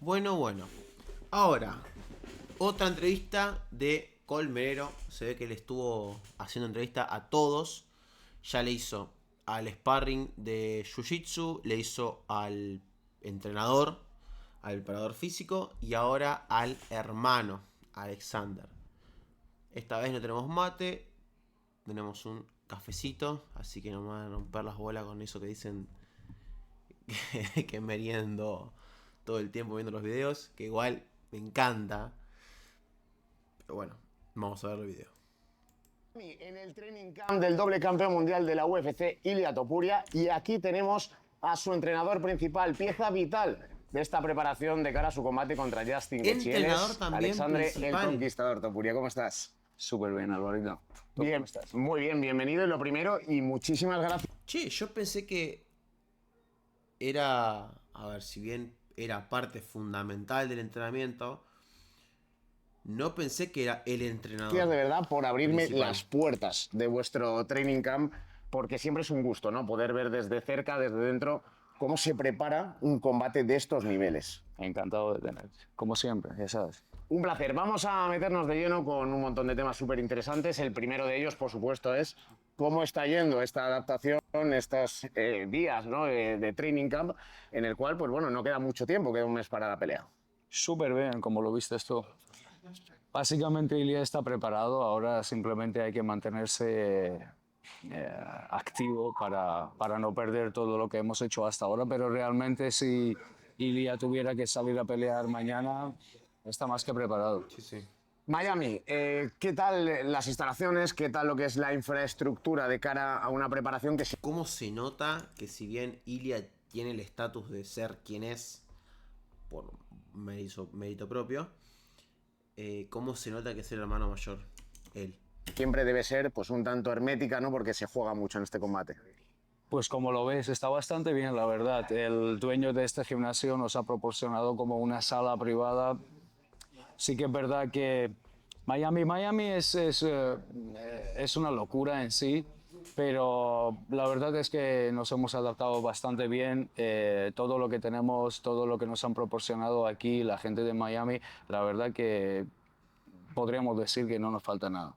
Bueno. Ahora, otra entrevista de Colmenero. Se ve que él estuvo haciendo entrevista a todos. Ya le hizo al sparring de Jiu-Jitsu, le hizo al entrenador, al preparador físico y ahora al hermano, Alexander. Esta vez no tenemos mate, tenemos un cafecito, así que no me van a romper las bolas con eso que dicen que meriendo todo el tiempo viendo los videos, que igual me encanta. Pero bueno, vamos a ver el video. En el training camp del doble campeón mundial de la UFC, Ilia Topuria, y aquí tenemos a su entrenador principal, pieza vital de esta preparación de cara a su combate contra Justin Gaethje. Entrenador también Alexandre principal. el Conquistador. Topuria, ¿cómo estás? Súper bien, Alvarito. Bien, ¿Cómo estás? muy bien, bienvenido. Y lo primero, y muchísimas gracias. Che, yo pensé que era, a ver, si bien era parte fundamental del entrenamiento, no pensé que era el entrenador. Gracias de verdad por abrirme principal. las puertas de vuestro training camp, porque siempre es un gusto, ¿no? Poder ver desde cerca, desde dentro, cómo se prepara un combate de estos niveles. Encantado de tenerte. Como siempre, ya sabes. Un placer. Vamos a meternos de lleno con un montón de temas súper interesantes. El primero de ellos, por supuesto, es cómo está yendo esta adaptación, estos días, ¿no? de training camp, en el cual, pues bueno, no queda mucho tiempo, queda un mes para la pelea. Súper bien, como lo viste tú. Básicamente Ilia está preparado, ahora simplemente hay que mantenerse activo para no perder todo lo que hemos hecho hasta ahora, pero realmente si Ilia tuviera que salir a pelear mañana, está más que preparado. Sí. Miami, ¿qué tal las instalaciones? ¿Qué tal lo que es la infraestructura de cara a una preparación que se... ¿Cómo se nota que si bien Ilia tiene el estatus de ser quien es por mérito propio, cómo se nota que es el hermano mayor? Él. siempre debe ser pues un tanto hermética, ¿no? Porque se juega mucho en este combate. Pues como lo ves, está bastante bien, la verdad. El dueño de este gimnasio nos ha proporcionado como una sala privada. Sí que es verdad que Miami es una locura en sí, pero la verdad es que nos hemos adaptado bastante bien. Todo lo que tenemos, todo lo que nos han proporcionado aquí, la gente de Miami, la verdad que podríamos decir que no nos falta nada.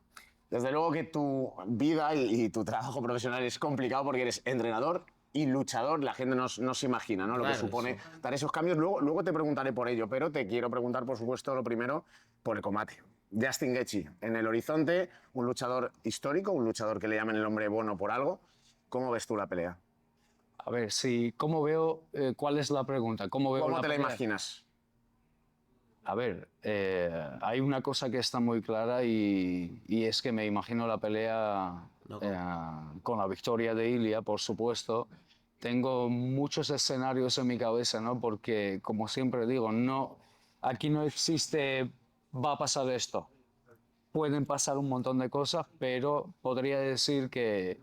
Desde luego que tu vida y tu trabajo profesional es complicado porque eres entrenador y luchador. La gente no se imagina, ¿no? Lo que Claro, supone eso. dar esos cambios. Luego te preguntaré por ello, pero te quiero preguntar, por supuesto, lo primero, por el combate. Justin Gaethje, en el horizonte, un luchador histórico, un luchador que le llaman el hombre bueno por algo. ¿Cómo ves tú la pelea? A ver, si, ¿cómo veo? ¿Cuál es la pregunta? ¿Cómo veo ¿Cómo la te la pelea? imaginas? A ver, hay una cosa que está muy clara y es que me imagino la pelea No, con la victoria de Ilia, por supuesto. Tengo muchos escenarios en mi cabeza, ¿no? Porque, como siempre digo, no, aquí no existe va a pasar esto. Pueden pasar un montón de cosas, pero podría decir que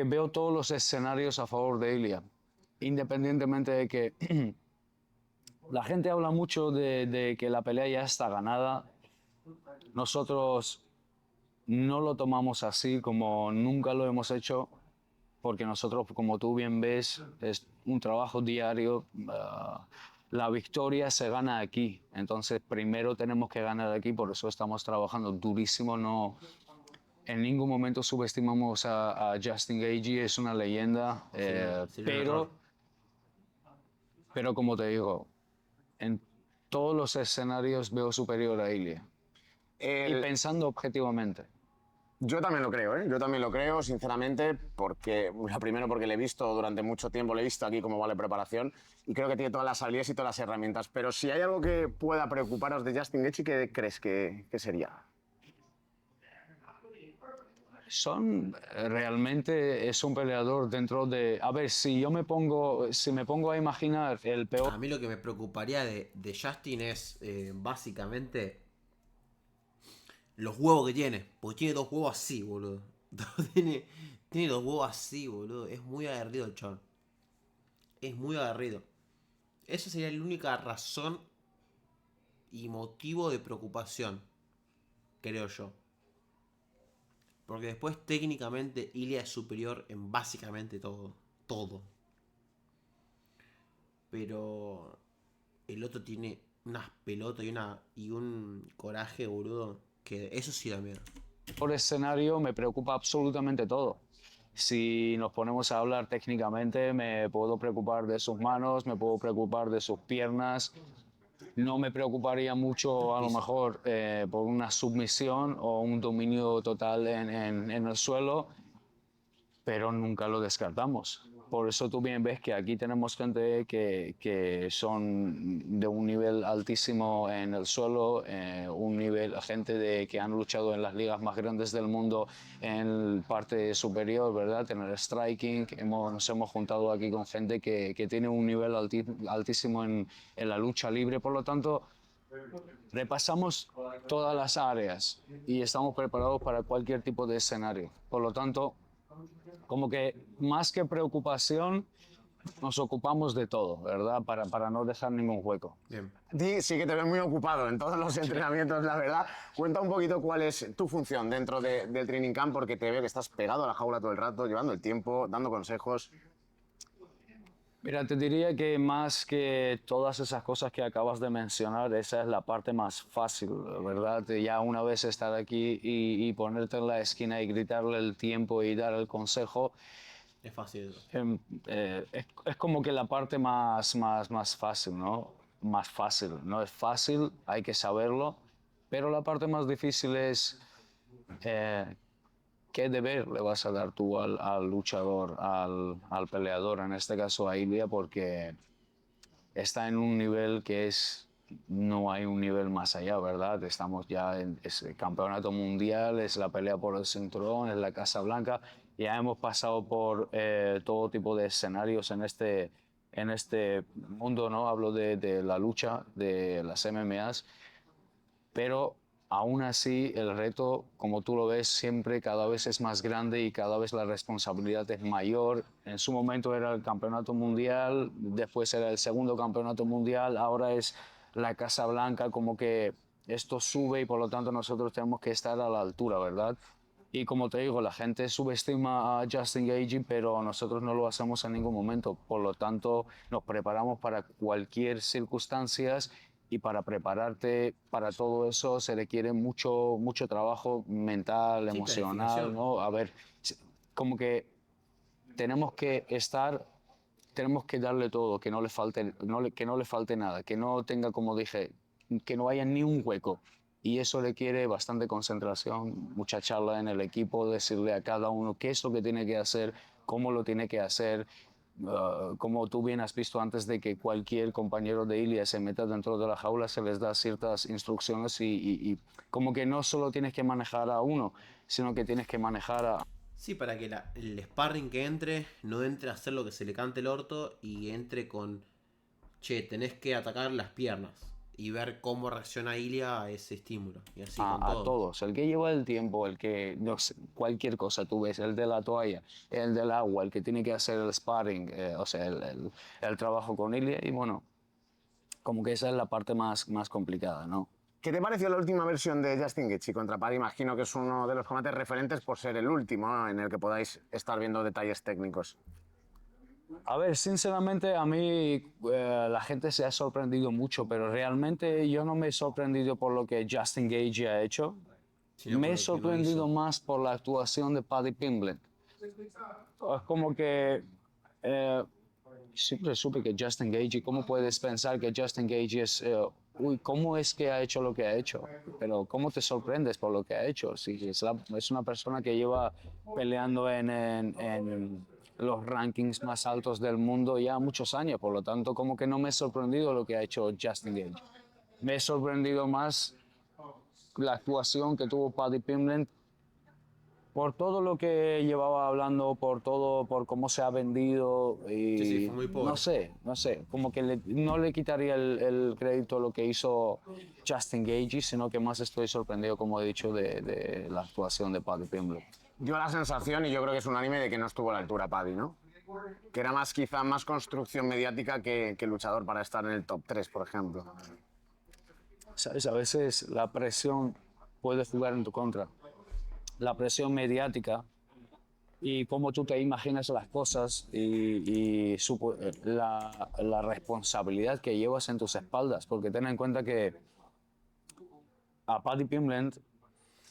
veo todos los escenarios a favor de Ilia, independientemente de que la gente habla mucho de que la pelea ya está ganada. Nosotros no lo tomamos así como nunca lo hemos hecho, porque nosotros, como tú bien ves, es un trabajo diario. La victoria se gana aquí, entonces primero tenemos que ganar aquí, por eso estamos trabajando durísimo. No, en ningún momento subestimamos a Justin Gaethje, es una leyenda, sería un error. pero como te digo, en todos los escenarios veo superior a Ilia. Y El, pensando objetivamente. Yo también lo creo, ¿eh? Yo también lo creo, sinceramente, porque, lo primero, porque le he visto durante mucho tiempo, le he visto aquí cómo va la preparación y creo que tiene todas las habilidades y todas las herramientas. Pero si hay algo que pueda preocuparos de Justin Gaethje, ¿qué crees que sería? Realmente es un peleador dentro de... A ver, si me pongo a imaginar el peor... A mí lo que me preocuparía de Justin es básicamente los huevos que tiene. Porque tiene dos huevos así, boludo. tiene dos huevos así, boludo. Es muy aguerrido el chon. Es muy aguerrido. Esa sería la única razón y motivo de preocupación, creo yo. Porque después técnicamente Ilia es superior en básicamente todo. Todo. pero el otro tiene unas pelotas y un coraje, boludo, que eso sí da miedo. Por escenario me preocupa absolutamente todo. Si nos ponemos a hablar técnicamente, me puedo preocupar de sus manos, me puedo preocupar de sus piernas. No me preocuparía mucho, a lo mejor, por una submisión o un dominio total en el suelo, pero nunca lo descartamos. Por eso tú bien ves que aquí tenemos gente que son de un nivel altísimo en el suelo, gente que han luchado en las ligas más grandes del mundo en parte superior, ¿verdad? En el striking. Nos hemos juntado aquí con gente que tiene un nivel altísimo en la lucha libre. Por lo tanto, repasamos todas las áreas y estamos preparados para cualquier tipo de escenario. Por lo tanto, como que más que preocupación, nos ocupamos de todo, ¿verdad? Para no dejar ningún hueco. Bien. A ti sí que te ves muy ocupado en todos los entrenamientos, la verdad. Cuenta un poquito cuál es tu función dentro del training camp, porque te veo que estás pegado a la jaula todo el rato, llevando el tiempo, dando consejos. Mira, te diría que más que todas esas cosas que acabas de mencionar, esa es la parte más fácil, ¿verdad? Ya una vez estar aquí y ponerte en la esquina y gritarle el tiempo y dar el consejo, Es fácil. es como que la parte más fácil, ¿no? Más fácil. No es fácil, hay que saberlo, pero la parte más difícil es qué deber le vas a dar tú al luchador, al peleador, en este caso a Ilia, porque está en un nivel que no hay un nivel más allá, ¿verdad? Estamos ya es el campeonato mundial, es la pelea por el cinturón, es la Casa Blanca, ya hemos pasado por todo tipo de escenarios en este mundo, ¿no? Hablo de la lucha, de las MMAs, pero aún así el reto, como tú lo ves, siempre cada vez es más grande y cada vez la responsabilidad es mayor. En su momento era el campeonato mundial, después era el segundo campeonato mundial, ahora es la Casa Blanca, como que esto sube y por lo tanto nosotros tenemos que estar a la altura, ¿verdad? Y como te digo, la gente subestima a Justin Gaethje, pero nosotros no lo hacemos en ningún momento. Por lo tanto, nos preparamos para cualquier circunstancia y para prepararte para todo eso se requiere mucho trabajo mental, Sí, emocional, planificación. ¿no? A ver, como que tenemos que estar, tenemos que darle todo, que no le falte, que no le falte nada, que no tenga, como dije, que no haya ni un hueco. Y eso requiere bastante concentración, mucha charla en el equipo, decirle a cada uno qué es lo que tiene que hacer, cómo lo tiene que hacer. Como tú bien has visto antes de que cualquier compañero de Ilia se meta dentro de la jaula, se les da ciertas instrucciones y como que no solo tienes que manejar a uno, sino que tienes que manejar a... Sí, para que el sparring que entre no entre a hacer lo que se le cante el orto y entre con, che, tenés que atacar las piernas y ver cómo reacciona Ilia a ese estímulo. Y así con A todo. todos, el que lleva el tiempo, el que, no sé, cualquier cosa, tú ves, el de la toalla, el del agua, el que tiene que hacer el sparring, o sea, el trabajo con Ilia, y bueno, como que esa es la parte más complicada, ¿no? ¿Qué te pareció la última versión de Justin Gaethje contra Paddy? Imagino que es uno de los combates referentes por ser el último, ¿no?, en el que podáis estar viendo detalles técnicos. A ver, sinceramente a mí la gente se ha sorprendido mucho, pero realmente yo no me he sorprendido por lo que Justin Gaethje ha hecho. Sino por Me he lo que no sorprendido hizo. más por la actuación de Paddy Pimblett. Es como que siempre supe que Justin Gaethje, ¿cómo puedes pensar que Justin Gaethje es, uy, cómo es que ha hecho lo que ha hecho? Pero ¿cómo te sorprendes por lo que ha hecho? Si es una persona que lleva peleando en los rankings más altos del mundo ya muchos años, por lo tanto, como que no me he sorprendido lo que ha hecho Justin Gaethje. Me he sorprendido más la actuación que tuvo Paddy Pimblett por todo lo que llevaba hablando, por todo, por cómo se ha vendido Sí, sí, y fue muy no pobre. sé, como que no le quitaría el crédito a lo que hizo Justin Gaethje, sino que más estoy sorprendido, como he dicho, de la actuación de Paddy Pimblett. Dio la sensación, y yo creo que es unánime, de que no estuvo a la altura Paddy, ¿no? Que era más, quizá más construcción mediática que luchador para estar en el top 3, por ejemplo. ¿Sabes? A veces la presión puede jugar en tu contra. La presión mediática y cómo tú te imaginas las cosas la responsabilidad que llevas en tus espaldas, porque ten en cuenta que a Paddy Pimblett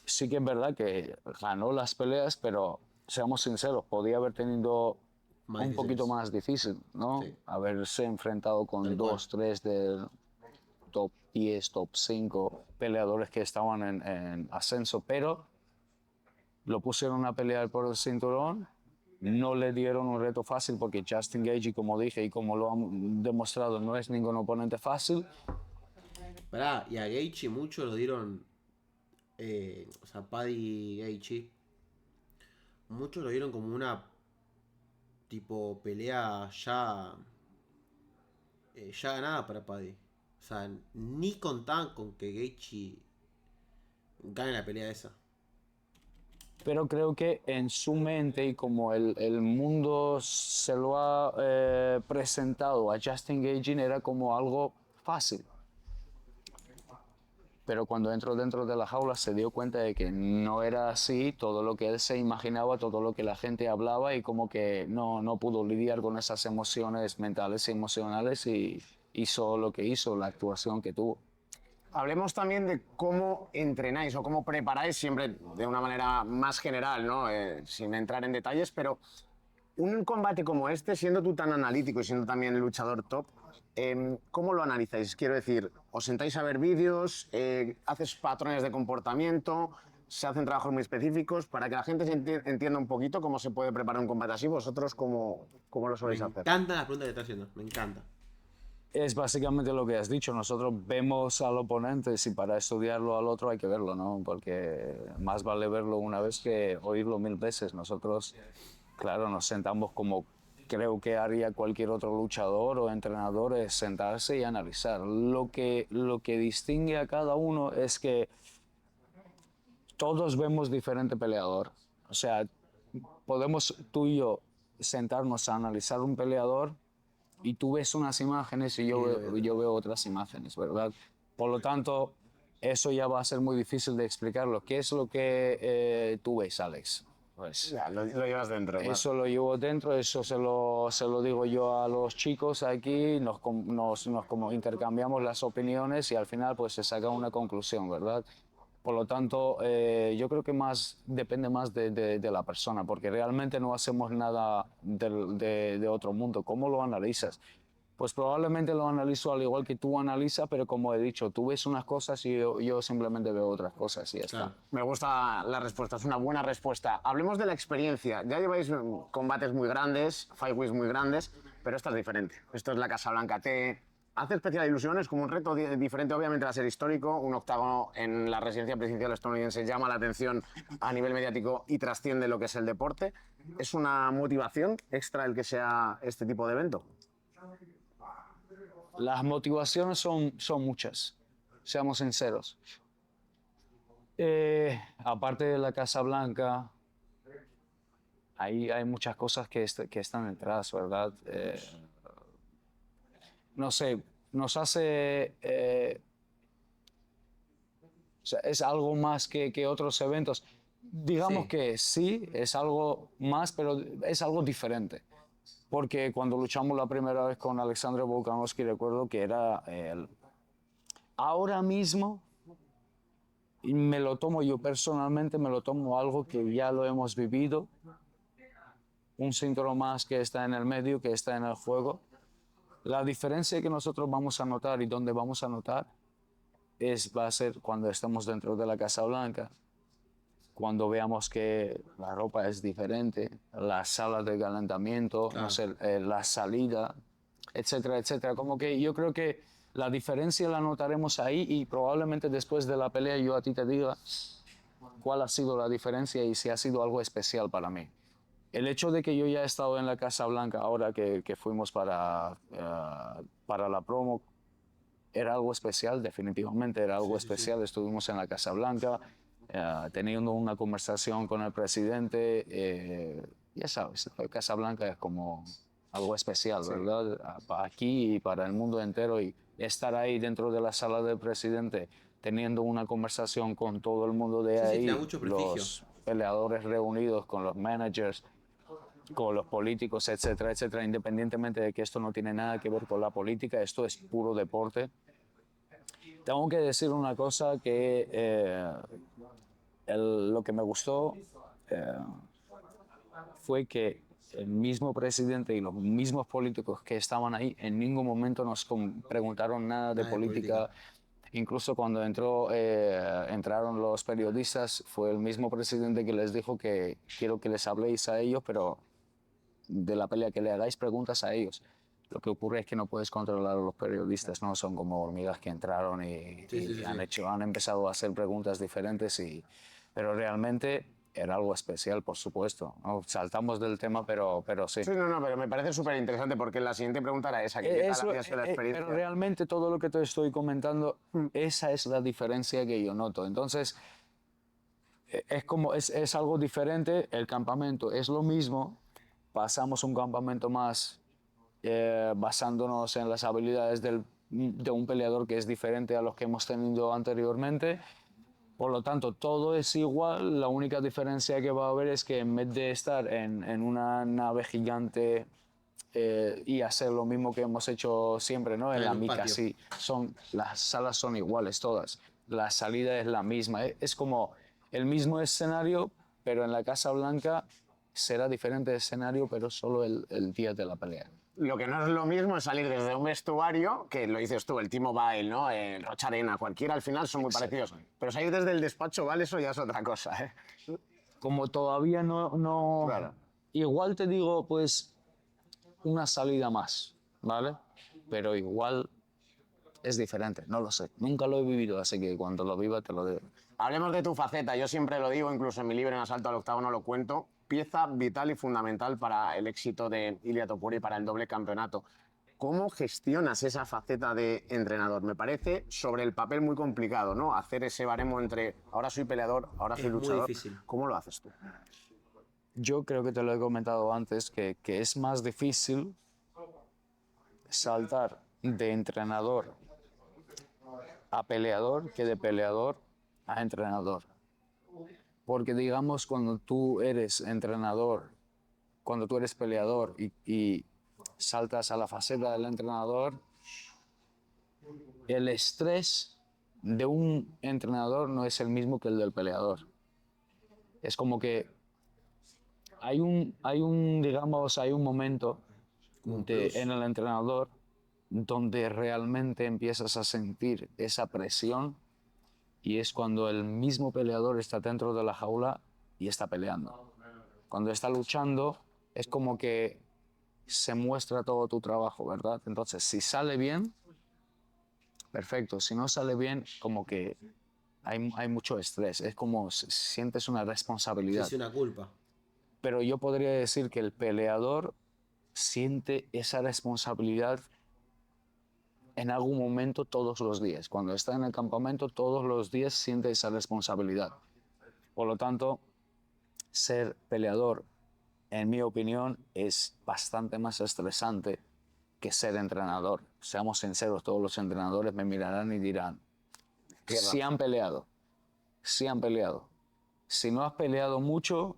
sí que es verdad que ganó las peleas, pero seamos sinceros, podía haber tenido Más un poquito difíciles. más difícil, ¿no? Sí. Haberse enfrentado con Tal cual. 2, 3 del top 10, top 5 peleadores que estaban en ascenso, pero lo pusieron a pelear por el cinturón. No le dieron un reto fácil porque Justin Gaethje, como dije y como lo han demostrado, no es ningún oponente fácil. Pará, y a Gaethje muchos lo dieron. O sea, Paddy Gaethje. Muchos lo dieron como una tipo pelea ya. Ya ganada para Paddy. O sea, ni contaban con que Gaethje gane la pelea esa. Pero creo que en su mente y como el mundo se lo ha presentado a Justin Gaethje era como algo fácil. Pero cuando entró dentro de la jaula se dio cuenta de que no era así, todo lo que él se imaginaba, todo lo que la gente hablaba y como que no pudo lidiar con esas emociones mentales y emocionales y hizo lo que hizo, la actuación que tuvo. Hablemos también de cómo entrenáis o cómo preparáis, siempre de una manera más general, ¿no? Sin entrar en detalles, pero un combate como este, siendo tú tan analítico y siendo también luchador top, ¿cómo lo analizáis? Quiero decir, ¿os sentáis a ver vídeos? ¿Haces patrones de comportamiento? ¿Se hacen trabajos muy específicos? Para que la gente entienda un poquito cómo se puede preparar un combate así, ¿vosotros cómo lo Me soléis hacer? encantan las preguntas que estás haciendo. Me encanta. Es básicamente lo que has dicho, nosotros vemos al oponente y para estudiarlo al otro hay que verlo, ¿no? Porque más vale verlo una vez que oírlo 1000 veces. Nosotros, claro, nos sentamos como creo que haría cualquier otro luchador o entrenador, es sentarse y analizar. Lo que distingue a cada uno es que todos vemos diferente peleador. O sea, podemos tú y yo sentarnos a analizar un peleador y tú ves unas imágenes y yo veo otras imágenes, ¿verdad? Por lo tanto, eso ya va a ser muy difícil de explicarlo. ¿Qué es lo que tú ves, Alex? Pues Ya, lo llevas dentro, claro. eso lo llevo dentro, eso se lo digo yo a los chicos aquí, como intercambiamos las opiniones y al final pues se saca una conclusión, ¿verdad? Por lo tanto, yo creo que depende más de la persona, porque realmente no hacemos nada de otro mundo. ¿Cómo lo analizas? Pues probablemente lo analizo al igual que tú analizas, pero como he dicho, tú ves unas cosas y yo simplemente veo otras cosas y ya está. Claro. Me gusta la respuesta, es una buena respuesta. Hablemos de la experiencia. Ya lleváis combates muy grandes, fight weeks muy grandes, pero esto es diferente. Esto es la Casa Blanca. ¿Te hace especial ilusión? Es como un reto diferente, obviamente va a ser histórico. Un octágono en la residencia presidencial estadounidense llama la atención a nivel mediático y trasciende lo que es el deporte. ¿Es una motivación extra el que sea este tipo de evento? Las motivaciones son muchas, seamos sinceros. Aparte de la Casa Blanca, ahí hay muchas cosas que están detrás, ¿verdad? No sé, nos hace... o sea, es algo más que otros eventos. Digamos Sí. que sí, es algo más, pero es algo diferente. Porque cuando luchamos la primera vez con Alexander Volkanovski, recuerdo que era ahora mismo, y me lo tomo yo personalmente, me lo tomo algo que ya lo hemos vivido, un cinturón más que está en el medio, que está en el juego. La diferencia que nosotros vamos a notar y donde vamos a notar va a ser cuando estemos dentro de la Casa Blanca, cuando veamos que la ropa es diferente, las salas de calentamiento, Claro. no sé, la salida, etcétera, etcétera. Como que yo creo que la diferencia la notaremos ahí y probablemente después de la pelea yo a ti te diga cuál ha sido la diferencia y si ha sido algo especial para mí. El hecho de que yo ya he estado en la Casa Blanca ahora que fuimos para la promo era algo especial, definitivamente era algo especial. Estuvimos en la Casa Blanca teniendo una conversación con el presidente. Ya sabes, la Casa Blanca es como algo especial, ¿verdad? Aquí y para el mundo entero. Y estar ahí dentro de la sala del presidente teniendo una conversación con todo el mundo de Sí, sí, te da ahí, mucho prestigio. los peleadores reunidos con los managers. con los políticos, etcétera, etcétera, independientemente de que esto no tiene nada que ver con la política, esto es puro deporte. Tengo que decir una cosa que lo que me gustó fue que el mismo presidente y los mismos políticos que estaban ahí en ningún momento nos preguntaron nada de Nada de política. Incluso cuando entraron los periodistas, fue el mismo presidente que les dijo que quiero que les habléis a ellos, pero de la pelea, que le hagáis preguntas a ellos. Lo que ocurre es que no puedes controlar a los periodistas, ¿no? Son como hormigas que entraron y han empezado a hacer preguntas diferentes, pero realmente era algo especial, por supuesto, ¿no? Saltamos del tema, pero sí. Sí, no, pero me parece súper interesante porque la siguiente pregunta era esa, que qué tal había sido la experiencia. Pero realmente todo lo que te estoy comentando, esa es la diferencia que yo noto. Entonces, es algo diferente, el campamento es lo mismo, pasamos un campamento más basándonos en las habilidades de un peleador que es diferente a los que hemos tenido anteriormente. Por lo tanto, todo es igual, la única diferencia que va a haber es que en vez de estar en una nave gigante y hacer lo mismo que hemos hecho siempre, ¿no? En la mica, sí, las salas son iguales todas, la salida es la misma, es como el mismo escenario, pero en la Casa Blanca será diferente escenario, pero solo el día de la pelea. Lo que no es lo mismo es salir desde un vestuario, que lo dices tú, el T-Mobile, ¿no? El Rocha Arena, cualquiera al final son muy parecidos. Pero salir desde el despacho, ¿vale? Eso ya es otra cosa, ¿eh? Como todavía no... Claro. Igual te digo, pues, una salida más, ¿vale? Pero igual es diferente, no lo sé. Nunca lo he vivido, así que cuando lo viva te lo digo. Hablemos de tu faceta. Yo siempre lo digo, incluso en mi libro En Asalto al Octágono lo cuento. Pieza vital y fundamental para el éxito de Ilia Topuria y para el doble campeonato. ¿Cómo gestionas esa faceta de entrenador? Me parece sobre el papel muy complicado, ¿no? Hacer ese baremo entre ahora soy peleador, ahora soy luchador. Muy difícil. ¿Cómo lo haces tú? Yo creo que te lo he comentado antes, que es más difícil saltar de entrenador a peleador que de peleador a entrenador. Porque digamos, cuando tú eres entrenador, cuando tú eres peleador y saltas a la faceta del entrenador, el estrés de un entrenador no es el mismo que el del peleador. Es como que hay un momento en el entrenador donde realmente empiezas a sentir esa presión, y es cuando el mismo peleador está dentro de la jaula y está peleando. Cuando está luchando es como que se muestra todo tu trabajo, ¿verdad? Entonces, si sale bien, perfecto. Si no sale bien, como que hay mucho estrés. Es como sientes una responsabilidad. Es una culpa. Pero yo podría decir que el peleador siente esa responsabilidad en algún momento todos los días. Cuando está en el campamento, todos los días siente esa responsabilidad. Por lo tanto, ser peleador, en mi opinión, es bastante más estresante que ser entrenador. Seamos sinceros, todos los entrenadores me mirarán y dirán, sí han peleado, sí han peleado. Si no has peleado mucho,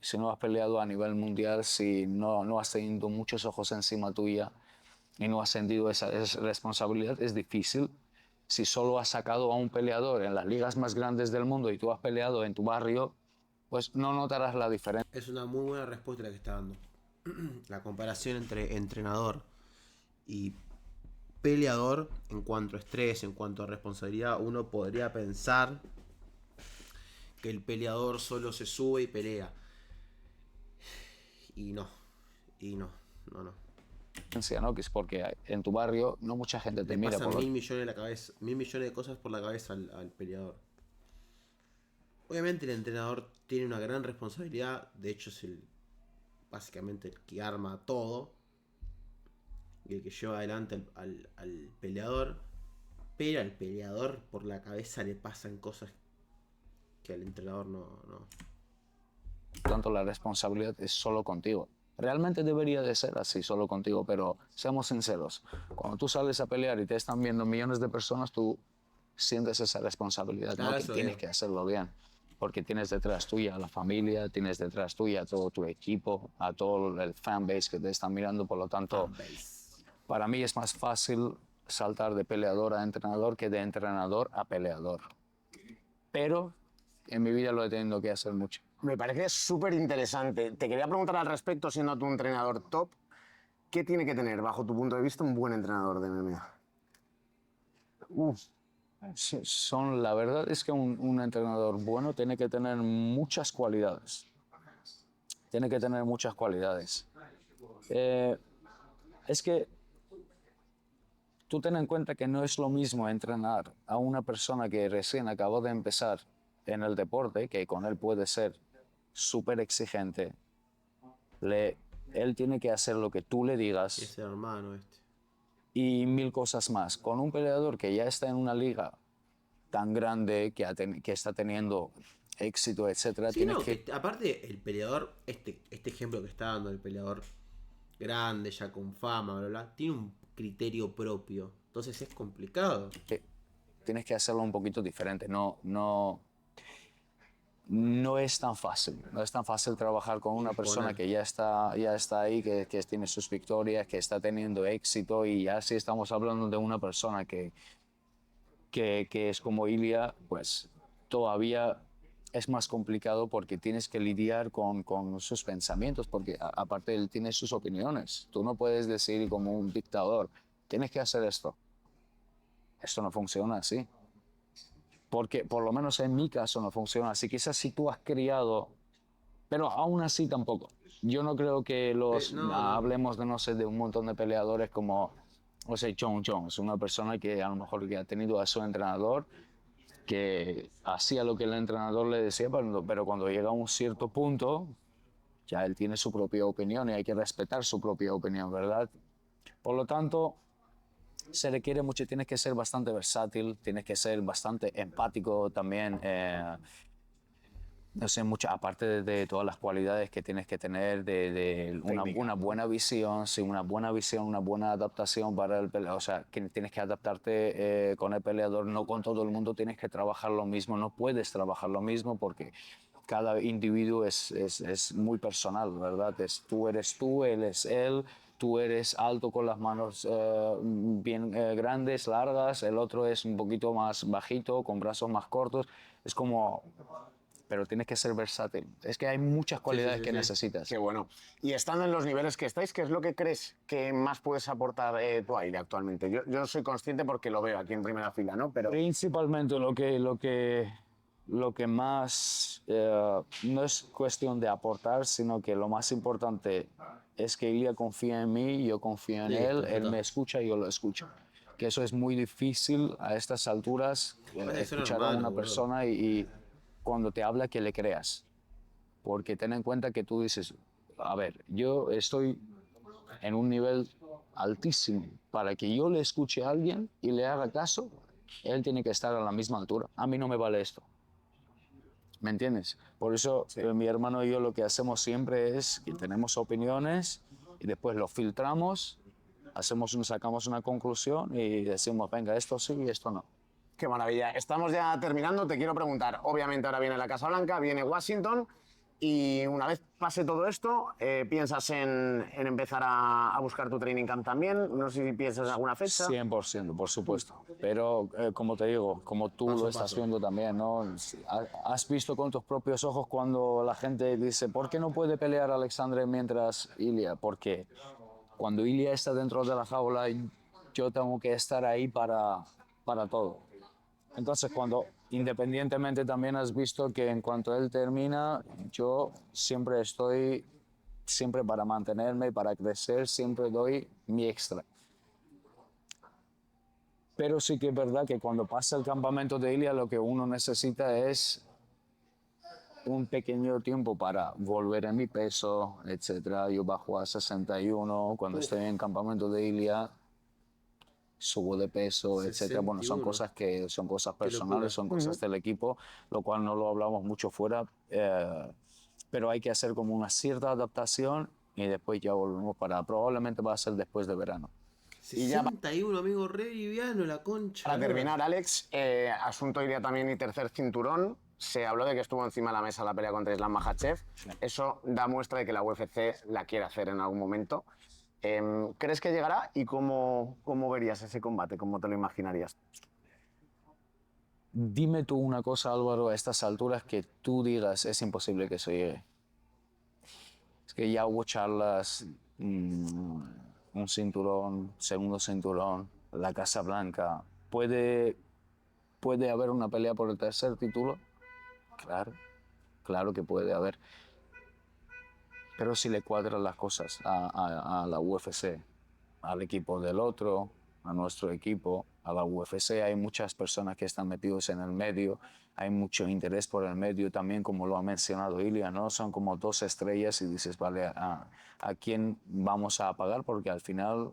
si no has peleado a nivel mundial, si no has tenido muchos ojos encima tuya y no has sentido esa responsabilidad, es difícil. Si solo has sacado a un peleador en las ligas más grandes del mundo y tú has peleado en tu barrio, pues no notarás la diferencia. Es una muy buena respuesta la que está dando. La comparación entre entrenador y peleador en cuanto a estrés, en cuanto a responsabilidad, uno podría pensar que el peleador solo se sube y pelea. Y no. ¿No? Que es porque en tu barrio no mucha gente te mira. Pasan 1.000 millones de la cabeza, 1.000 millones de cosas por la cabeza al peleador. Obviamente el entrenador tiene una gran responsabilidad, de hecho es básicamente el que arma todo y el que lleva adelante al peleador, pero al peleador por la cabeza le pasan cosas que al entrenador no. Tanto la responsabilidad es solo contigo. Realmente debería de ser así, solo contigo, pero seamos sinceros. Cuando tú sales a pelear y te están viendo millones de personas, tú sientes esa responsabilidad, Claro, ¿no? Que tienes que hacerlo bien. porque tienes detrás tuya a la familia, tienes detrás tuya a todo tu equipo, a todo el fanbase que te están mirando, por lo tanto, para mí es más fácil saltar de peleador a entrenador que de entrenador a peleador. Pero en mi vida lo he tenido que hacer mucho. Me parece súper interesante. Te quería preguntar al respecto, siendo tú un entrenador top, ¿qué tiene que tener, bajo tu punto de vista, un buen entrenador de MMA? La verdad es que un entrenador bueno tiene que tener muchas cualidades. Tiene que tener muchas cualidades. Es que tú ten en cuenta que no es lo mismo entrenar a una persona que recién acabó de empezar en el deporte, que con él puede ser súper exigente. Él tiene que hacer lo que tú le digas. Ese hermano este. Y mil cosas más. Con un peleador que ya está en una liga tan grande, que está teniendo éxito, etcétera, Sí, no, que aparte el peleador, este ejemplo que está dando el peleador grande, ya con fama, bla, bla, tiene un criterio propio. Entonces es complicado. Tienes que hacerlo un poquito diferente. No es tan fácil. No es tan fácil trabajar con una persona que ya está ahí, que tiene sus victorias, que está teniendo éxito, y ya si estamos hablando de una persona que es como Ilia, pues todavía es más complicado porque tienes que lidiar con sus pensamientos, porque aparte él tiene sus opiniones. Tú no puedes decir como un dictador, tienes que hacer esto. Esto no funciona así. Porque por lo menos en mi caso no funciona así. Quizás si tú has criado, pero aún así tampoco. Yo no creo que No. hablemos de, no sé, de un montón de peleadores como, o sea, John Jones, una persona que a lo mejor que ha tenido a su entrenador, que hacía lo que el entrenador le decía, pero cuando llega a un cierto punto, ya él tiene su propia opinión y hay que respetar su propia opinión, ¿verdad? Por lo tanto, se requiere mucho, tienes que ser bastante versátil, tienes que ser bastante empático también, no sé, mucho, aparte de todas las cualidades que tienes que tener, de una buena visión, sí, una buena visión, una buena adaptación para el peleador, o sea, que tienes que adaptarte con el peleador, no con todo el mundo tienes que trabajar lo mismo, no puedes trabajar lo mismo porque cada individuo es muy personal, ¿verdad? Tú eres tú, él es él. Tú eres alto con las manos bien grandes, largas, el otro es un poquito más bajito, con brazos más cortos. Es como, pero tienes que ser versátil. Es que hay muchas cualidades que necesitas. Qué bueno. Y estando en los niveles que estáis, ¿qué es lo que crees que más puedes aportar tú a Ilia actualmente? Yo soy consciente porque lo veo aquí en primera fila, ¿no? Pero Principalmente lo que más no es cuestión de aportar, sino que lo más importante es que Ilia confía en mí, yo confío en él me escucha y yo lo escucho. Que eso es muy difícil a estas alturas, escuchar a una persona y cuando te habla que le creas. Porque ten en cuenta que tú dices, a ver, yo estoy en un nivel altísimo. Para que yo le escuche a alguien y le haga caso, él tiene que estar a la misma altura. A mí no me vale esto. ¿Me entiendes? Por eso mi hermano y yo lo que hacemos siempre es que tenemos opiniones y después lo filtramos, sacamos una conclusión y decimos, venga, esto sí y esto no. qué maravilla. Estamos ya terminando. Te quiero preguntar, obviamente ahora viene la Casa Blanca, viene Washington, y una vez pase todo esto, ¿piensas en empezar a buscar tu training camp también? No sé si piensas en alguna fecha. 100%, por supuesto. Pero como te digo, como tú lo estás viendo también, ¿no? Has visto con tus propios ojos cuando la gente dice, ¿por qué no puede pelear Alexandre mientras Ilia? Porque cuando Ilia está dentro de la jaula, yo tengo que estar ahí para todo. Entonces, independientemente también has visto que en cuanto él termina, yo siempre estoy, siempre para mantenerme, para crecer, siempre doy mi extra. Pero sí que es verdad que cuando pasa el campamento de Ilia, lo que uno necesita es un pequeño tiempo para volver en mi peso, etc. Yo bajo a 61, cuando estoy en campamento de Ilia, subo de peso, etcétera. Bueno, son cosas personales, son cosas del equipo, lo cual no lo hablamos mucho fuera, pero hay que hacer como una cierta adaptación y después ya volvemos probablemente va a ser después de verano. 61, amigo, re liviano, la concha. Para terminar, Alex, asunto Ilia también y tercer cinturón. se habló de que estuvo encima de la mesa la pelea contra Islam Makhachev. Eso da muestra de que la UFC la quiere hacer en algún momento. ¿Crees que llegará y cómo verías ese combate? ¿Cómo te lo imaginarías? Dime tú una cosa, Álvaro, a estas alturas que tú digas es imposible que eso llegue. Es que ya hubo charlas, un cinturón, segundo cinturón, la Casa Blanca. ¿Puede haber una pelea por el tercer título? Claro, claro que puede haber. Pero si le cuadran las cosas a la UFC, al equipo del otro, a nuestro equipo, a la UFC, hay muchas personas que están metidos en el medio, hay mucho interés por el medio también, como lo ha mencionado Ilia, ¿no? Son como dos estrellas y dices, vale, ¿a quién vamos a pagar? Porque al final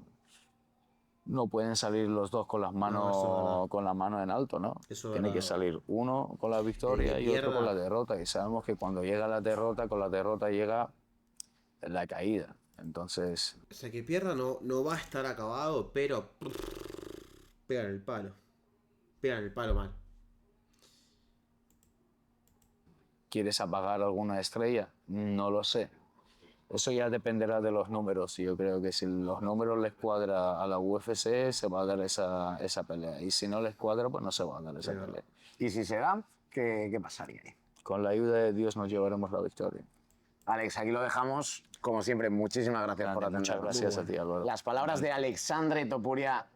no pueden salir los dos con las No, eso es verdad. con la mano en alto, ¿no? Eso es Tiene verdad. que salir uno con la victoria y otro con la derrota. Y sabemos que cuando llega la derrota, con la derrota llega la caída. Entonces, O sea, que pierda no va a estar acabado, pero pegan el palo. Pegan el palo mal. ¿quieres apagar alguna estrella? No lo sé. Eso ya dependerá de los números. Y yo creo que si los números les cuadra a la UFC, se va a dar esa pelea. Y si no les cuadra, pues no se va a dar esa pelea. Y si se da, ¿qué pasaría ahí? Con la ayuda de Dios nos llevaremos la victoria. Alex, aquí lo dejamos. Como siempre, muchísimas gracias por Grande, muchas atendernos. gracias a ti, Álvaro. Las palabras de Alexandre Topuria